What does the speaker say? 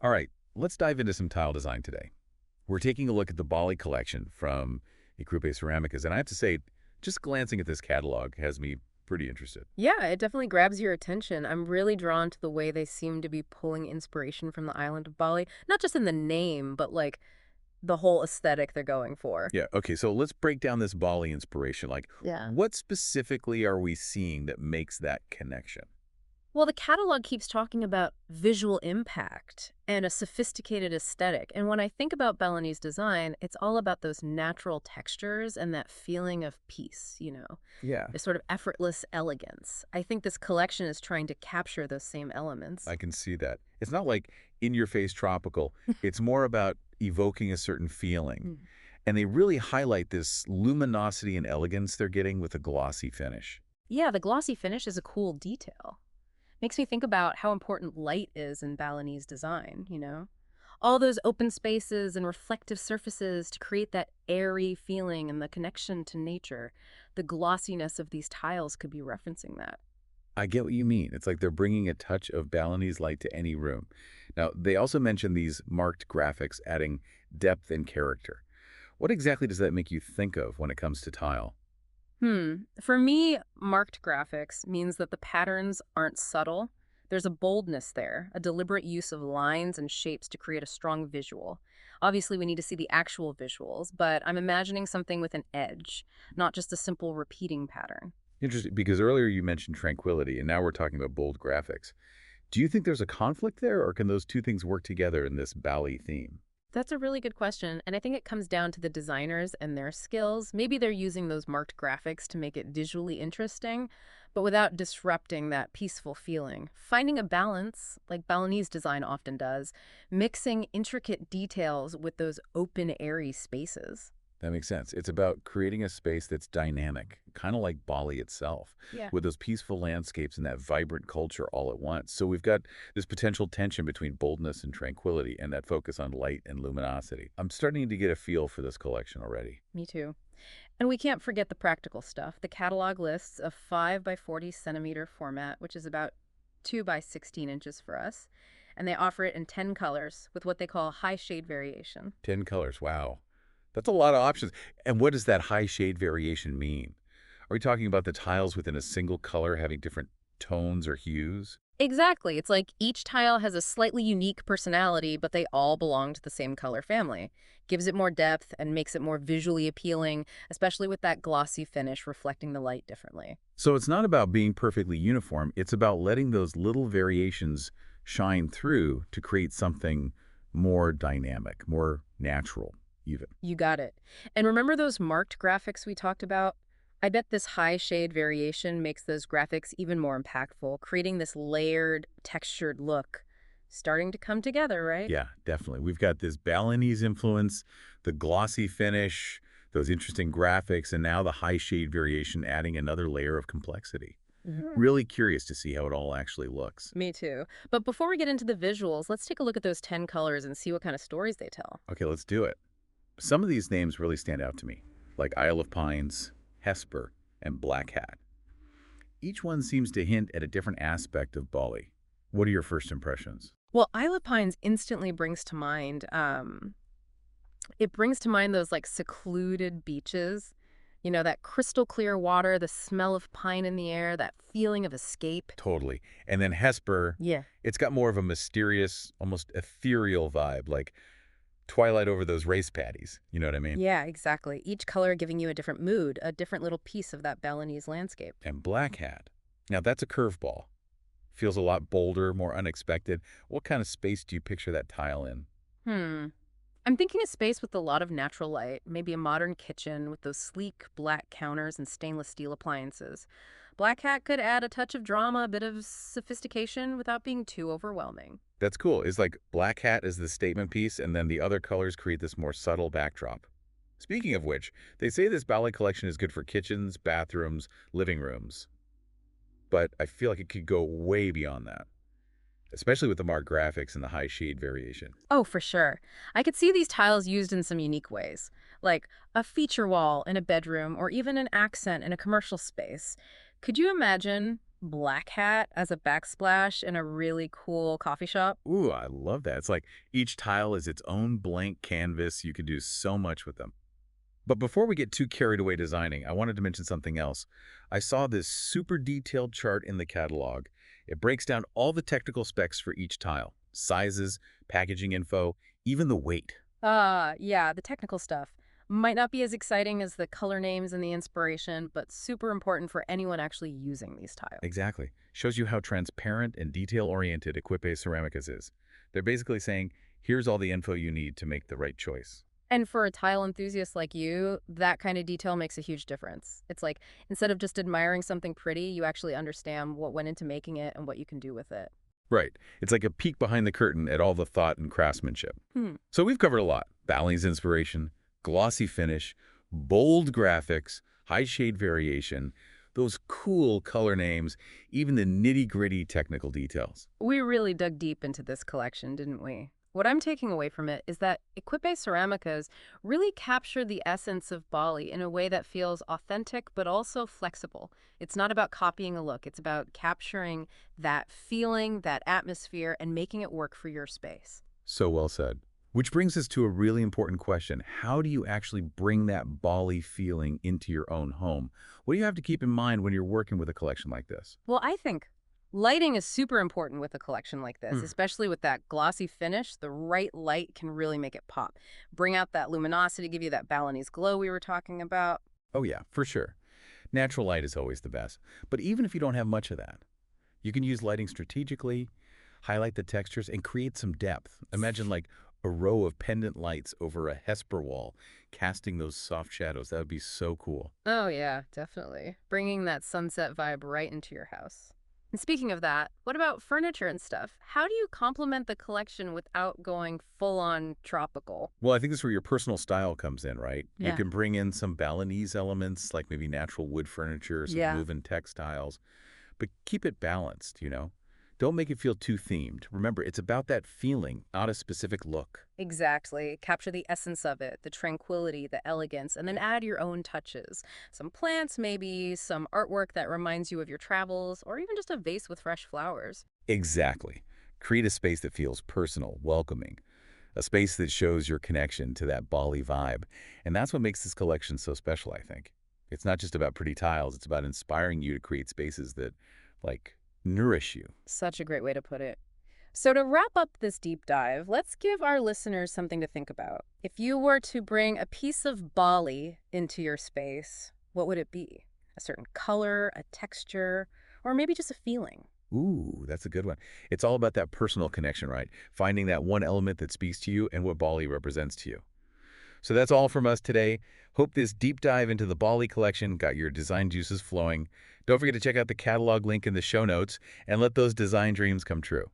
All right, let's dive into some tile design today. We're taking a look at the Bali collection from Equipe Ceramicas, and I have to say, just glancing at this catalog has me pretty interested. Yeah, it definitely grabs your attention. I'm really drawn to the way they seem to be pulling inspiration from the island of Bali, not just in the name, but like the whole aesthetic they're going for. Yeah, okay, so let's break down this Bali inspiration. Like, Yeah. what specifically are we seeing that makes that connection? Well, the catalog keeps talking about visual impact and a sophisticated aesthetic. And when I think about Balinese design, it's all about those natural textures and that feeling of peace, Yeah, this sort of effortless elegance. I think this collection is trying to capture those same elements. I can see that. It's not like in-your-face tropical. It's more about evoking a certain feeling. Mm. And they really highlight this luminosity and elegance they're getting with a glossy finish. Yeah, the glossy finish is a cool detail. Makes me think about how important light is in Balinese design. All those open spaces and reflective surfaces to create that airy feeling and the connection to nature. The glossiness of these tiles could be referencing that. I get what you mean. It's like they're bringing a touch of Balinese light to any room. Now, they also mention these marked graphics adding depth and character. What exactly does that make you think of when it comes to tile? For me, marked graphics means that the patterns aren't subtle. There's a boldness there, a deliberate use of lines and shapes to create a strong visual. Obviously, we need to see the actual visuals, but I'm imagining something with an edge, not just a simple repeating pattern. Interesting, because earlier you mentioned tranquility, and now we're talking about bold graphics. Do you think there's a conflict there, or can those two things work together in this Bali theme? That's a really good question, and I think it comes down to the designers and their skills. Maybe they're using those marked graphics to make it visually interesting, but without disrupting that peaceful feeling. Finding a balance, like Balinese design often does, mixing intricate details with those open, airy spaces. That makes sense. It's about creating a space that's dynamic, kind of like Bali itself, Yeah. with those peaceful landscapes and that vibrant culture all at once. So we've got this potential tension between boldness and tranquility and that focus on light and luminosity. I'm starting to get a feel for this collection already. Me too. And we can't forget the practical stuff. The catalog lists a 5 by 40 centimeter format, which is about 2 by 16 inches for us. And they offer it in 10 colors with what they call high shade variation. 10 colors. Wow. That's a lot of options. And what does that high shade variation mean? Are we talking about the tiles within a single color having different tones or hues? Exactly. It's like each tile has a slightly unique personality, but they all belong to the same color family. Gives it more depth and makes it more visually appealing, especially with that glossy finish reflecting the light differently. So it's not about being perfectly uniform. It's about letting those little variations shine through to create something more dynamic, more natural, even. You got it. And remember those marked graphics we talked about? I bet this high shade variation makes those graphics even more impactful, creating this layered, textured look. Starting to come together, right? Yeah, definitely. We've got this Balinese influence, the glossy finish, those interesting graphics, and now the high shade variation adding another layer of complexity. Really curious to see how it all actually looks. Me too. But before we get into the visuals, let's take a look at those 10 colors and see what kind of stories they tell. Okay, let's do it. Some of these names really stand out to me, like Isle of Pines, Hesper, and Black Hat. Each one seems to hint at a different aspect of Bali. What are your first impressions? Well, Isle of Pines instantly brings to mind, it brings to mind those like secluded beaches, that crystal clear water, the smell of pine in the air, that feeling of escape. Totally. And then Hesper, Yeah. it's got more of a mysterious, almost ethereal vibe, like twilight over those race paddies. You know what I mean? Yeah, exactly. Each color giving you a different mood, a different little piece of that Balinese landscape. And Black Hat. Now that's a curveball. Feels a lot bolder, more unexpected. What kind of space do you picture that tile in? Hmm. I'm thinking a space with a lot of natural light, maybe a modern kitchen with those sleek black counters and stainless steel appliances. Black Hat could add a touch of drama, a bit of sophistication without being too overwhelming. That's cool. It's like Black Hat is the statement piece, and then the other colors create this more subtle backdrop. Speaking of which, they say this ballet collection is good for kitchens, bathrooms, living rooms. But I feel like it could go way beyond that, especially with the marked graphics and the high shade variation. Oh, for sure. I could see these tiles used in some unique ways, like a feature wall in a bedroom or even an accent in a commercial space. Could you imagine black hat as a backsplash in a really cool coffee shop. Ooh, I love that. It's like each tile is its own blank canvas. You can do so much with them. But before we get too carried away designing, I wanted to mention something else. I saw this super detailed chart in the catalog. It breaks down all the technical specs for each tile, sizes, packaging info, even the weight. Yeah, the technical stuff. Might not be as exciting as the color names and the inspiration, but super important for anyone actually using these tiles. Exactly. Shows you how transparent and detail-oriented Equipe Ceramicas is. They're basically saying, here's all the info you need to make the right choice. And for a tile enthusiast like you, that kind of detail makes a huge difference. It's like, instead of just admiring something pretty, you actually understand what went into making it and what you can do with it. Right. It's like a peek behind the curtain at all the thought and craftsmanship. Hmm. So we've covered a lot. Bali's inspiration, glossy finish, bold graphics, high shade variation, those cool color names, even the nitty-gritty technical details. We really dug deep into this collection, didn't we? What I'm taking away from it is that Equipe Ceramicas really capture the essence of Bali in a way that feels authentic but also flexible. It's not about copying a look, it's about capturing that feeling, that atmosphere, and making it work for your space. So well said. Which brings us to a really important question. How do you actually bring that Bali feeling into your own home? What do you have to keep in mind when you're working with a collection like this? Well, I think lighting is super important with a collection like this, Hmm. especially with that glossy finish. The right light can really make it pop. Bring out that luminosity, give you that Balinese glow we were talking about. Oh yeah, for sure. Natural light is always the best. But even if you don't have much of that, you can use lighting strategically, highlight the textures, and create some depth. Imagine like a row of pendant lights over a Hesper wall, casting those soft shadows. That would be so cool. Oh, yeah, definitely. Bringing that sunset vibe right into your house. And speaking of that, what about furniture and stuff? How do you complement the collection without going full on tropical? Well, I think this is where your personal style comes in, right? You Yeah. can bring in some Balinese elements, like maybe natural wood furniture, some Yeah. woven textiles, but keep it balanced. Don't make it feel too themed. Remember, it's about that feeling, not a specific look. Exactly. Capture the essence of it, the tranquility, the elegance, and then add your own touches. Some plants, maybe, some artwork that reminds you of your travels, or even just a vase with fresh flowers. Exactly. Create a space that feels personal, welcoming, a space that shows your connection to that Bali vibe. And that's what makes this collection so special, I think. It's not just about pretty tiles, it's about inspiring you to create spaces that, like, nourish you. Such a great way to put it. So, to wrap up this deep dive, let's give our listeners something to think about. If you were to bring a piece of Bali into your space, what would it be? A certain color, a texture, or maybe just a feeling? Ooh, that's a good one. It's all about that personal connection, right? Finding that one element that speaks to you and what Bali represents to you. So that's all from us today. Hope this deep dive into the Bali collection got your design juices flowing. Don't forget to check out the catalog link in the show notes and let those design dreams come true.